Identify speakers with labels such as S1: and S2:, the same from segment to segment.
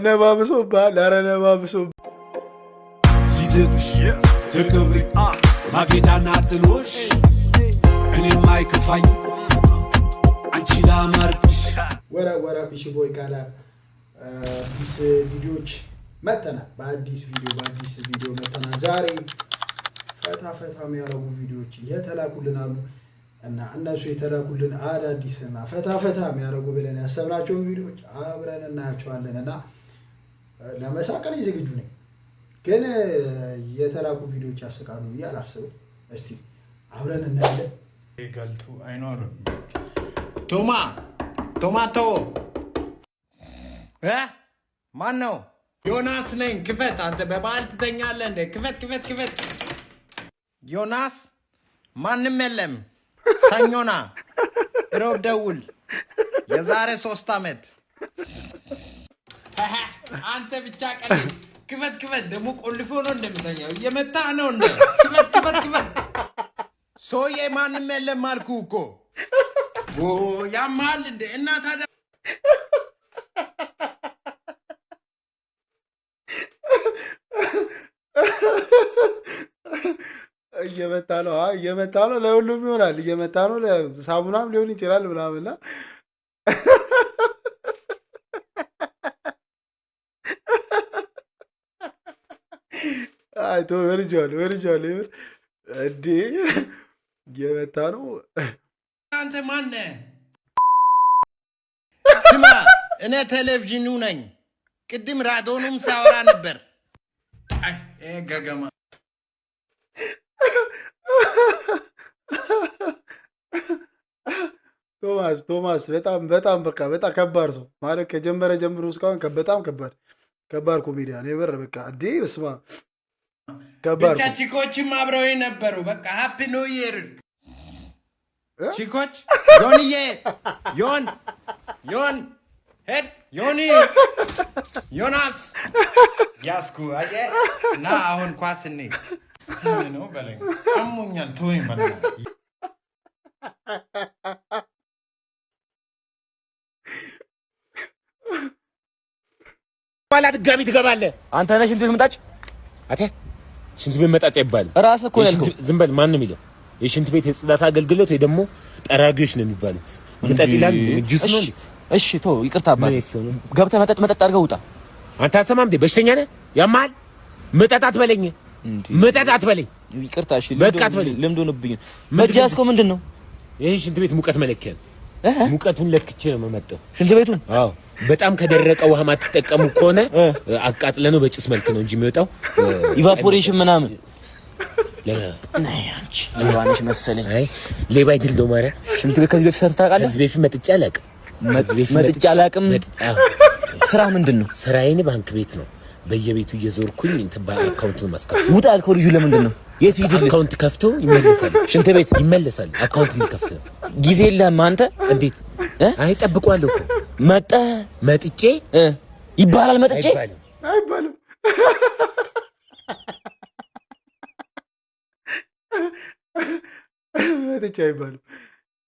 S1: ነባ ብሶብሃል። ኧረ ነባ ብሶብሃል።
S2: ሲዘብሽ ተከብሪ ማጌጫና ጥሎሽ እኔም አይከፋኝ አንቺ ላማርክሽ።
S1: ወራ ቢሽ ቦይ ካላ አዲስ ቪዲዮዎች መተናል። በአዲስ ቪዲዮ መተናል። ዛሬ ፈታ የሚያረጉ ቪዲዮዎች የተላኩልን አሉ እና እነሱ የተላኩልን አዳዲስና ፈታ የሚያረጉ ብለን ያሰብናቸውን ቪዲዮዎች አብረን እናያቸዋለን እና ለመሳቀል ዝግጁ ነኝ። ግን የተላኩ ቪዲዮዎች ያስቃሉ ብዬ አላስብም። እስቲ አብረን እናያለን።
S3: ገልቱ አይኖርም። ቶማቶ ማን ነው? ዮናስ ነኝ። ክፈት። አንተ በበዓል ትተኛለህ እንዴ? ክፈት። ዮናስ ማንም የለም። ሰኞና ሮብ ደውል። የዛሬ 3 ዓመት አንተ ብቻ ቀልድ። ክፈት። ደግሞ ቆልፎ ነው እንደምተኛው እየመታ ነው እንደ ክፈት። ሰውዬ ማንም የለም አልኩህ እኮ። ያማል እንደ እና ታዲያ
S1: እየመታ ነው። ለሁሉም ይሆናል። እየመታ ነው። ሳሙናም ሊሆን ይችላል ምናምንና አይቶ ወርጃለሁ እንዴ እየመታ ነው።
S3: አንተ ማን ነህ? ስማ እኔ ቴሌቪዥኑ ነኝ። ቅድም ራዲዮኑም ሳወራ ነበር። አይ ገገማ
S1: ቶማስ በጣም በጣም ከባድ ሰው ማለት ከጀመረ ጀምሮ እስካሁን በጣም ከባድ ኮሜዲያን የበር በቃ እንዴ በስማ ከባድ
S3: ብቻ ቺኮችም አብረው ነበሩ። በቃ ሃፒ ኒው ኢየር ቺኮች። ዮን ሄድ ዮኒ ዮናስ ያስኩ አየ እና አሁን ኳስ እንሂድ ነው በለኝ። አሞኛል ተወኝ በለኝ።
S4: ባላ ድጋሚ ትገባለህ አንተ ነህ። ሽንት ቤት መጣጭ አቴ ሽንት ቤት መጣጭ ይባል ራስህ እኮ ያልከው። ዝም በል። ማን ነው የሚለው? የሽንት ቤት የጽዳት አገልግሎት ወይ ደግሞ ጠራጊዎች ነው የሚባሉት። መጣጥ ይላል ጁስ ነው። እሺ ቶ ይቅርታ አባቴ፣ ገብተህ መጠጥ አድርገህ ውጣ። አንተ አሰማም እንዴ? በሽተኛ ነህ? ያማል። መጠጣት በለኝ ይቅርታ። እሺ በቃት በለኝ። ለምዶ ነብኝ መጃስኮ ምንድን ነው? ይሄ ሽንት ቤት ሙቀት መለኪያ ነው። ሙቀቱን ለክቼ ነው የምመጣው ሽንት ቤቱን። አዎ በጣም ከደረቀ ውሃ ማትጠቀሙ ከሆነ አቃጥለነው በጭስ መልክ ነው እንጂ የሚወጣው ኢቫፖሬሽን ምናምን ለናያንቺ ለዋንሽ መሰለኝ። አይ ሌባ አይደለም ማለት ሽንት ቤት ከዚህ በፊት ሰርተህ ታውቃለህ? ከዚህ በፊት መጥቼ አላውቅም። ስራ ምንድን ነው? ስራዬን ባንክ ቤት ነው። በየቤቱ እየዞርኩኝ እንትን አካውንቱን ማስከፍት። ውጣ ያልከው ልጁ ለምንድን ነው? የት ሂድ? አካውንት ከፍቶ ይመለሳል። ሽንት ቤት ይመለሳል። አካውንት የሚከፍት ጊዜ የለህም አንተ። እንዴት? አይ ጠብቀዋለሁ እኮ መጥቼ ይባላል። መጥቼ
S1: አይባልም።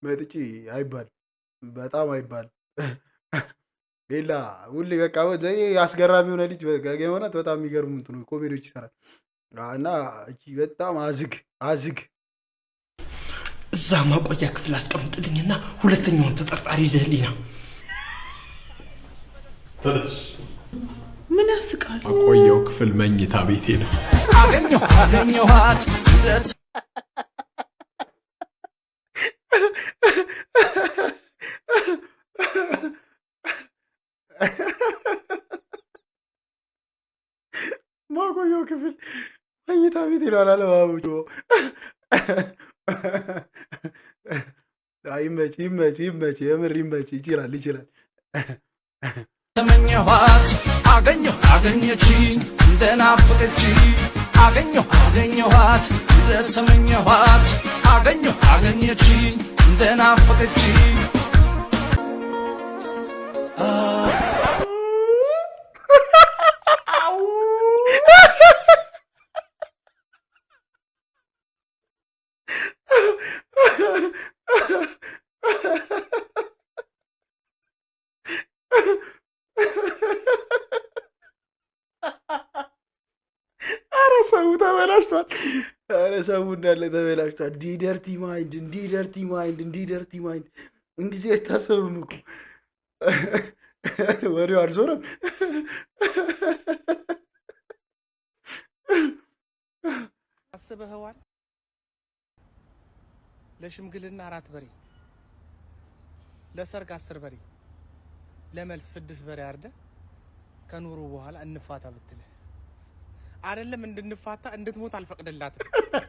S1: መጥቼ አይባልም። በጣም አይባልም። ሌላ ሁሌ በቃ አስገራሚ የሆነ ልጅ የሆነት በጣም የሚገርሙ እንትኑ ኮሜዲዎች ይሰራል እና እቺ በጣም አዝግ
S5: እዛ ማቆያ ክፍል አስቀምጥልኝና ሁለተኛውን ተጠርጣሪ ይዘህልኝ ነው።
S6: ምን ያስቃል?
S7: ማቆያው ክፍል መኝታ ቤቴ ነው።
S5: አገኘኋት
S1: ማቆያው ክፍል መኝታ ቤት ይላል አለ ባቡጆ። ይመች የምር ይመች። ይችላል።
S5: ተመኘኋት አገኘችኝ እንደናፈቀችኝ አገኘኋት እንደተመኘኋት አገኘችኝ እንደናፈቀችኝ
S1: ሰው ተበላሽቷል። ኧረ ሰው እንዳለ ተበላሽቷል። ዲደርቲ ማይንድ እንዲህ አይታሰብም እኮ ወሬው አልዞረም።
S3: አስበኸዋል? ለሽምግልና 4 በሬ፣ ለሰርግ 10 በሬ፣ ለመልስ 6 በሬ አርደ ከኑሩ በኋላ እንፋታ ብትል አይደለም እንድንፋታ እንድትሞት አልፈቅድላትም።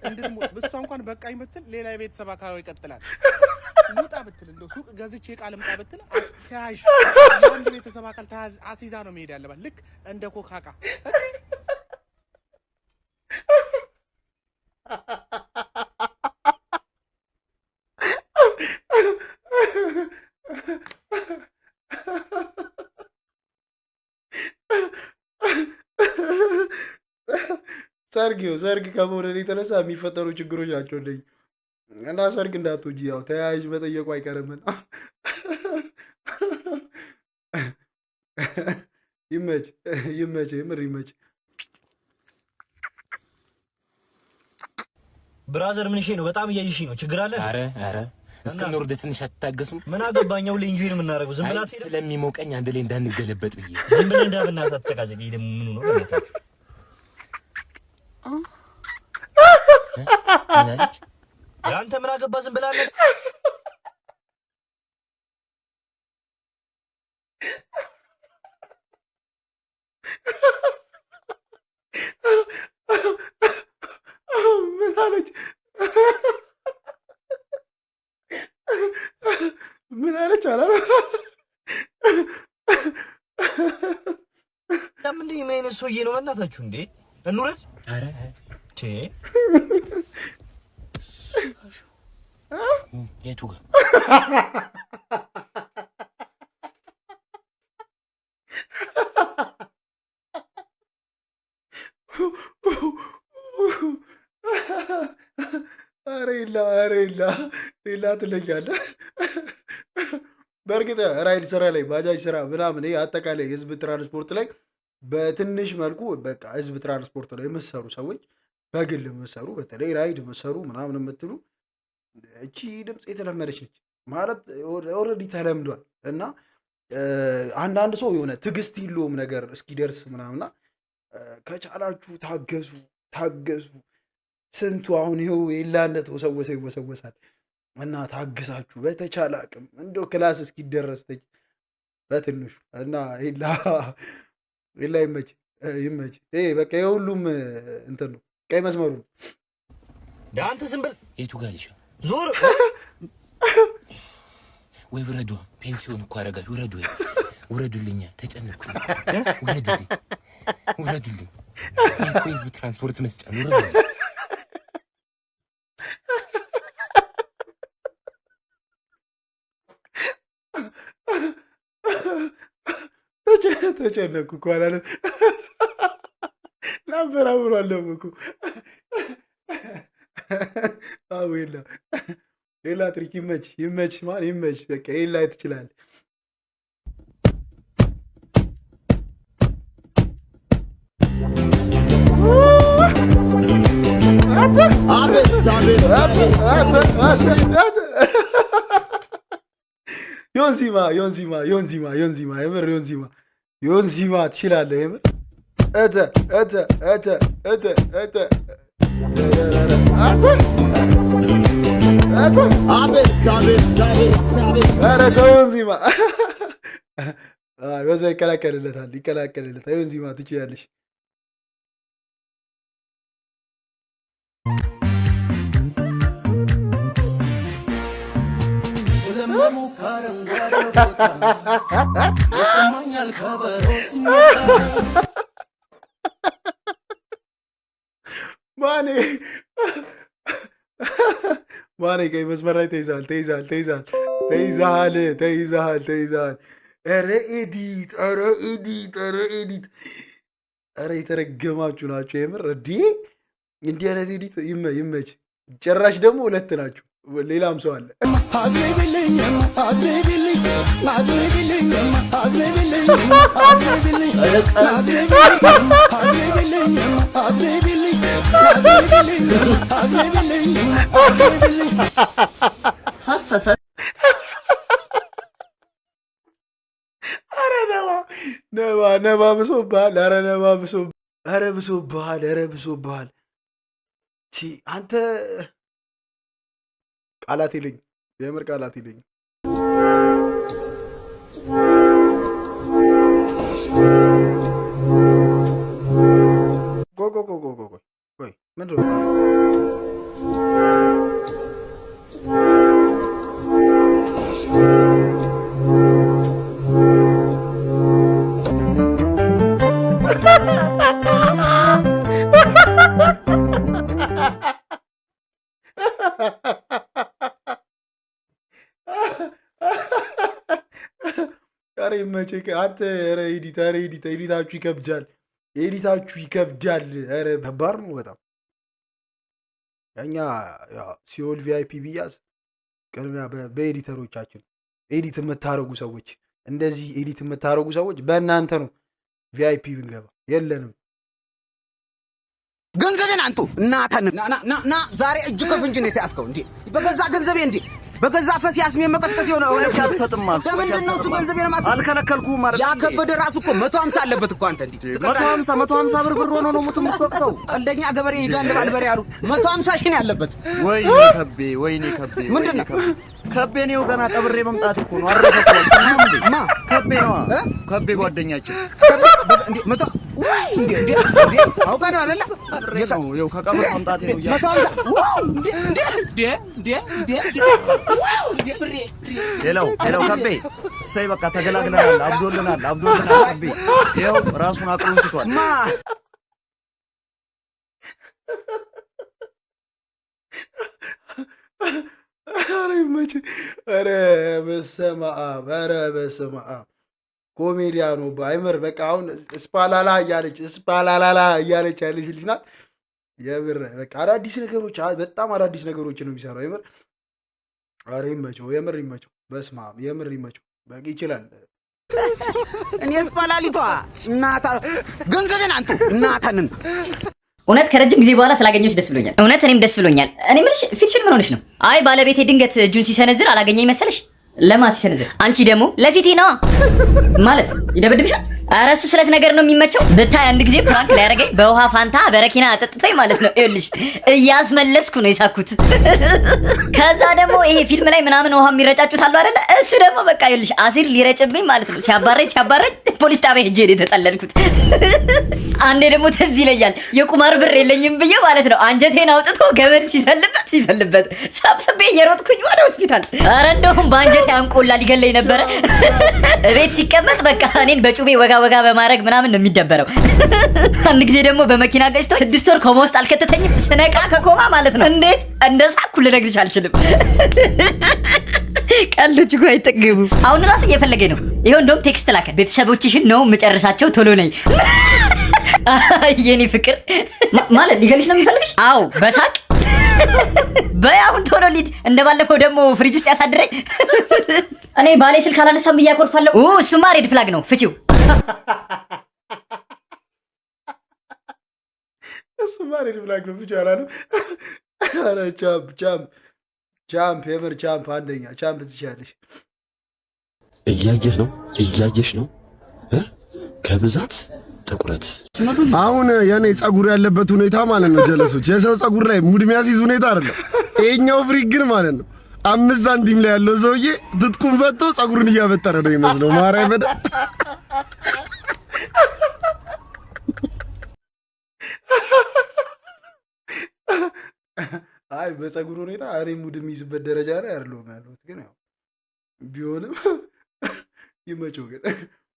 S3: እንድትሞት በሷ እንኳን በቃኝ ብትል ሌላ የቤተሰብ አካል ይቀጥላል። ልውጣ ብትል እንደው ሱቅ ገዝቼ ቃል ልምጣ ብትል ተያዥ የአንድ ቤተሰብ አካል ተያዥ አሲዛ ነው መሄድ ያለባት ልክ እንደ ኮካቃ።
S1: ሰርግ ከመውደድ የተነሳ የሚፈጠሩ ችግሮች ናቸው እንደኝ እና ሰርግ እንዳትወጂ፣ ያው ተያያዥ መጠየቁ አይቀርምና ይመች የምር ይመች።
S6: ብራዘር ምን ነው? በጣም እያይሽ ነው። ችግር አለ?
S4: አረ እስከኖር ትንሽ አትታገሱም?
S6: ምን አገባኛው? ለኢንጆይ ነው የምናደርገው። ዝም ብላ
S4: ስለሚሞቀኝ አንድ ላይ እንዳንገለበጥ ብዬ
S6: ዝም ብለን እንዳብናት አትጨቃጨቂ። ደግሞ ምኑ ነው በእናታችሁ?
S4: ምናለች?
S6: ያንተ ምን አገባ? ዝም ብላ አለ።
S1: ምን አለች? ምን አለች? አላለ
S6: ለምን እንዴ? ምን አይነት ሰውዬ ነው በእናታችሁ? እንዴ እንውረድ።
S4: አረ የቱ ጋር
S1: ኧረ የላ ትለኛለህ። በእርግጥ ራይድ ስራ ላይ ባጃጅ ስራ ምናምን አጠቃላይ ህዝብ ትራንስፖርት ላይ በትንሽ መልኩ በቃ ህዝብ ትራንስፖርት ላይ የምትሰሩ ሰዎች በግል የምትሰሩ በተለይ ራይድ የምትሰሩ ምናምን የምትሉ እቺ ድምፅ የተለመደች ነች ማለት ኦልሬዲ ተለምዷል። እና አንዳንድ ሰው የሆነ ትዕግስት የለውም ነገር እስኪደርስ ምናምና ከቻላችሁ ታገሱ። ስንቱ አሁን ይኸው የላነት ይወሰወሳል እና ታግሳችሁ በተቻለ አቅም እንደው ክላስ እስኪደረስ በትንሹ እና ሌላ ይመች። በቃ የሁሉም እንትን ነው፣ ቀይ መስመሩ ነው።
S6: አንተ ዝም ብል
S4: የቱ ጋር ልሽ
S6: ዞር
S4: ወይ ውረዱ። ፔንሲዮን እኮ አደርጋል። ውረዱልኛ፣ ተጨነኩኝ። ውረዱልኝ። እኮ ህዝብ ትራንስፖርት መስጫ ነው።
S1: ተጨነኩ እኮ አላለም ነበር። አብሯለሁ እኮ አዎ። ሌላ ትሪክ ይመች ማን ይመች። በቃ ይሄን ላይ ትችላለህ። ዮንዚማ የምር ዮንዚማ ትችላለህ የምር ዮንዚማ በዛ ይቀላቀልለታል። ዮንዚማ ትችላለሽ። ማኔ ቀይ መስመር ላይ ተይዛል። ኧረ ኤዲት ኧረ የተረገማችሁ ናቸው የምር እንዲህ አይነት ኤዲት ይመች። ጭራሽ ደግሞ ሁለት ናችሁ። ሌላም ሰው አለ። ነባ ብሶብሃል። ኧረ ብሶብሃል። አንተ ቃላት የለኝም፣ የምር ቃላት የለኝም። ቆይ ምንድን ነው? ኧረ ይመችህ አንተ። ኧረ ኤዲታችሁ ይከብዳል። ኧረ ከባድ ነው በጣም። እኛ ሲኦል ቪአይፒ ብያዝ ቅድሚያ በኤዲተሮቻችን ኤዲት የምታረጉ ሰዎች፣ እንደዚህ ኤዲት የምታረጉ ሰዎች በእናንተ ነው ቪአይፒ ብንገባ። የለንም
S8: ገንዘቤን አንቱ እናታን ና ዛሬ እጅ ከፍንጅ ነው የተያዝከው እንዴ? በገዛ ገንዘቤ እንዴ? በገዛ ፈስ ያስሜ መቀስቀስ የሆነ ወለሽ አትሰጥም ማለት ለምንድን ነው? እሱ ገንዘቤን ማስ አልከለከልኩ ማለት ያከበደ ራሱ እኮ 150 አለበት እኮ አንተ እንዴ? 150 ብር ሆኖ ነው የምትወቅሰው። ቀልደኛ ገበሬ ይጋል ባልበሬ ያሉ 150 ሺህ ነው ያለበት። ወይኔ ከቤ ምንድን ነው ከቤ ነው? ገና ቀብሬ መምጣት እኮ ነው። አረፈኩ ማ ከቤ ነው ከቤ ጓደኛችን እንዴ መጣ እንዴ አውቃ ነው አይደለ? ይኸው ከቀብር መምጣት ነው ያ 150 ዋው እንዴ ሄሎ ከቤ እሰይ በቃ ተገላግለናል። አብዶልናል ከቤ ይኸው ራሱን አቅሉን ስቷል። ማ
S1: ኧረ ይመችህ። ኧረ በስመ አብ ኮሜዲያኑ አይመር በቃ አሁን ስፓላላ እያለች ያለች ልጅ ናት። የምር በቃ በጣም አዳዲስ ነገሮች ነው የሚሰራው። የምር ኧረ ይመቸው። በስመ አብ የምር ይመቸው። በቃ ይችላል።
S8: እኔ ስፓላሊቷ እናታ ገንዘቤን አንቱ እናታንን
S9: እውነት ከረጅም ጊዜ በኋላ ስላገኘሁሽ ደስ ብሎኛል። እውነት እኔም ደስ ብሎኛል። እኔ የምልሽ ፊትሽን ምን ሆነሽ ነው? አይ ባለቤቴ ድንገት እጁን ሲሰነዝር አላገኘኝ መሰለሽ? ለማን ሲሰነዝር? አንቺ ደግሞ ለፊቴ ነዋ። ማለት ይደበድብሻል? ኧረ እሱ ስለት ነገር ነው የሚመቸው። ብታይ አንድ ጊዜ ፕራንክ ላይ ያደረገኝ በውሃ ፋንታ በረኪና አጠጥቶኝ ማለት ነው። ይኸውልሽ እያስመለስኩ ነው የሳኩት። ከዛ ደግሞ ይሄ ፊልም ላይ ምናምን ውሃ የሚረጫጩት አሉ አይደለ? እሱ ደግሞ በቃ ይኸውልሽ አሲር ሊረጭብኝ ማለት ነው። ሲያባረኝ ፖሊስ ጣቢያ ሄጄ ነው የተጠለልኩት። አንዴ ደግሞ ትዝ ይለኛል የቁማር ብር የለኝም ብዬ ማለት ነው አንጀቴን አውጥቶ ገመድ ሲሰልበት ሰብስቤ እየሮጥኩኝ ወደ ሆስፒታል። ኧረ እንደውም በአንጀቴ አንቆላ ሊገለኝ ነበረ። እቤት ሲቀመጥ በቃ እኔን በጩቤ ወጋ በማድረግ ምናምን ነው የሚደበረው። አንድ ጊዜ ደግሞ በመኪና ገጭቶ 6 ወር ኮማ ውስጥ አልከተተኝም። ስነቃ ከኮማ ማለት ነው እንዴት እንደሳኩ ልነግርሽ አልችልም። ቀልዶች እኮ አይጠገቡ። አሁን ራሱ እየፈለገኝ ነው። ይሄው እንደውም ቴክስት ላከ። ቤተሰቦችሽን ነው የምጨርሳቸው ቶሎ ነኝ። የኔ ፍቅር ማለት ሊገልሽ ነው የሚፈልግሽ? አዎ በሳቅ በያሁን ቶሎ ሊድ እንደባለፈው ደግሞ ፍሪጅ ውስጥ ያሳድረኝ። እኔ ባሌ ስልክ አላነሳም እያኮርፋለሁ። እሱማ ሬድ ፍላግ ነው ፍቺው።
S1: እሱማ ሬድ ፍላግ ነው ፍቺው አላለም። ኧረ ቻምፕ የምር ቻምፕ አንደኛ ቻምፕ ትችያለሽ።
S10: እያየሽ ነው ከብዛት ጥቁረት። አሁን የኔ ጸጉር ያለበት ሁኔታ ማለት ነው ጀለሶች፣ የሰው ጸጉር ላይ ሙድ የሚያስይዝ ሁኔታ አይደለም። ይሄኛው ፍሪክ ግን ማለት ነው 5 ሳንቲም ላይ ያለው ሰውዬ ትጥቁን ፈቶ ጸጉሩን እያበጠረ ነው ይመስለው። ማርያም በደ
S1: አይ በጸጉር ሁኔታ እኔ ሙድ የሚይዝበት ደረጃ ላይ አይደለሁም ያለሁት፣ ግን ያው ቢሆንም ይመቸው። ግን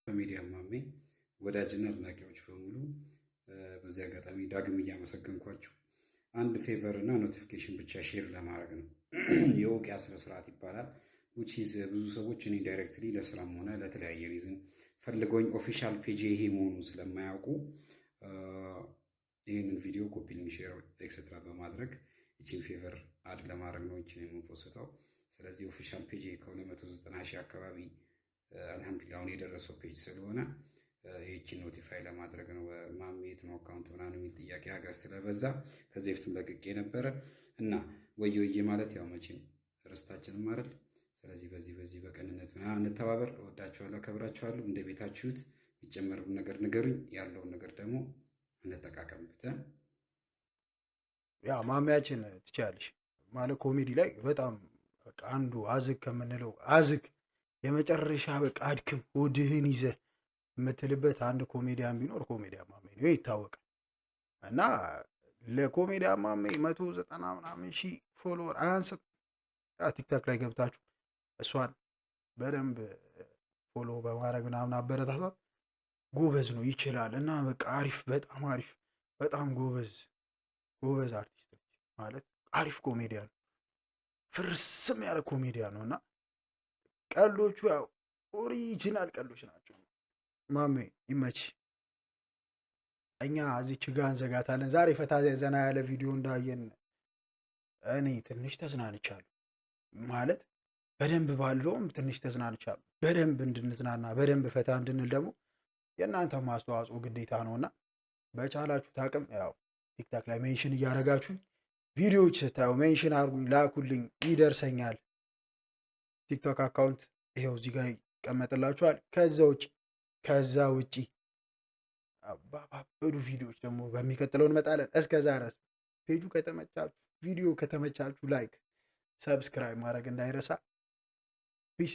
S11: በሚዲያ ማሜ ወዳጅና አድናቂዎች በሙሉ በዚህ አጋጣሚ ዳግም እያመሰገንኳችሁ አንድ ፌቨር እና ኖቲፊኬሽን ብቻ ሼር ለማድረግ ነው። የውቅያ ስነ ስርዓት ይባላል። which is ብዙ ሰዎች እኔ ዳይሬክትሊ ለስራም ሆነ ለተለያየ ሪዝን ፈልገውኝ ኦፊሻል ፔጅ ይሄ መሆኑን ስለማያውቁ ይህንን ቪዲዮ ኮፒ ሊንክ፣ ሼር ኤክስትራ በማድረግ እቺን ፌቨር አድ ለማድረግ ነው እቺን የምፖስተው። ስለዚህ ኦፊሻል ፔጅ ከ290 ሺህ አካባቢ አልሐምዱሊላህ አሁን የደረሰው ፔጅ ስለሆነ ይህችን ኖቲፋይ ለማድረግ ነው። ማሜት ነው አካውንት ምናምን የሚል ጥያቄ ሀገር ስለበዛ ከዚህ በፊትም ለቅቄ ነበረ እና ወየ ማለት ያው መቼም ርስታችንም አይደል። ስለዚህ በዚህ በቅንነት ምናምን እንተባበር። እወዳችኋለሁ፣ አከብራችኋለሁ። እንደ ቤታችሁት የሚጨመረውን ነገር ንገሩኝ፣ ያለውን ነገር ደግሞ እንጠቃቀምበት።
S1: ያ ማሚያችን ትችያለሽ ማለት ኮሜዲ ላይ በጣም በቃ አንዱ አዝግ ከምንለው አዝግ የመጨረሻ በቃ አድክም ሆድህን ይዘህ የምትልበት አንድ ኮሜዲያን ቢኖር ኮሜዲያን ማሜ ነው ይታወቃል። እና ለኮሜዲያን ማሜ 190 ምናምን ሺህ ፎሎወር አያንስም። ቲክታክ ላይ ገብታችሁ እሷን በደንብ ፎሎ በማድረግ ምናምን አበረታቷት። ጎበዝ ነው ይችላል። እና በቃ አሪፍ በጣም አሪፍ በጣም ጎበዝ አርቲስት ማለት አሪፍ ኮሜዲያን ነው። ፍርስም ያለ ኮሜዲያን ነው እና ቀሎቹ ያው ኦሪጂናል ቀሎች ናቸው። ማሜ ይመች። እኛ እዚች ጋ እንዘጋታለን። ዛሬ ፈታ ዘና ያለ ቪዲዮ እንዳየን እኔ ትንሽ ተዝናንቻለሁ። ማለት በደንብ ባለውም ትንሽ ተዝናንቻለሁ። በደንብ እንድንዝናና በደንብ ፈታ እንድንል ደግሞ የእናንተ ማስተዋጽኦ ግዴታ ነውና በቻላችሁ ታቅም ያው ቲክታክ ላይ ሜንሽን እያደረጋችሁ ቪዲዮዎች ስታዩ ሜንሽን አርጉኝ፣ ላኩልኝ፣ ይደርሰኛል። ቲክቶክ አካውንት ይሄው እዚህ ጋር ይቀመጥላችኋል። ከዛ ውጪ ባባበዱ ቪዲዮዎች ደግሞ በሚቀጥለው እንመጣለን። እስከዛ ድረስ ፔጁ ከተመቻችሁ ቪዲዮ ከተመቻችሁ ላይክ፣ ሰብስክራይብ ማድረግ እንዳይረሳ። ፒስ